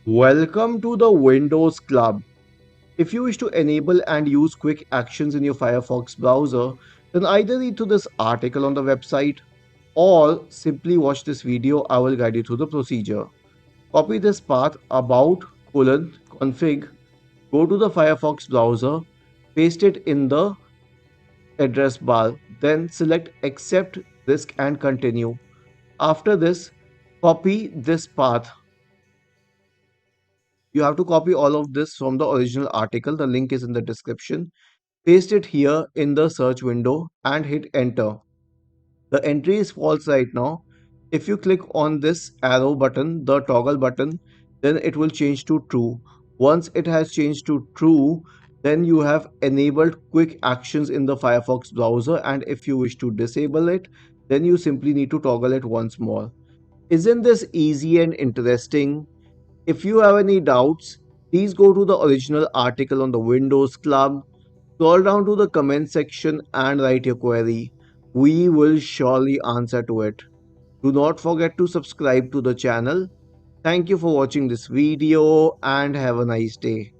Welcome to the Windows Club. If you wish to enable and use quick actions in your Firefox browser, then either read through this article on the website or simply watch this video. I will guide you through the procedure. Copy this path about config, go to the Firefox browser, paste it in the address bar, then select accept, risk and continue. After this, copy this path. You have to copy all of this from the original article. The link is in the description. Paste it here in the search window and hit enter. The entry is false right now. If you click on this arrow button, the toggle button, then it will change to true. Once it has changed to true, then you have enabled quick actions in the Firefox browser, and if you wish to disable it, then you simply need to toggle it once more. Isn't this easy and interesting? If you have any doubts, please go to the original article on the Windows Club, scroll down to the comment section and write your query. We will surely answer to it. Do not forget to subscribe to the channel. Thank you for watching this video and have a nice day.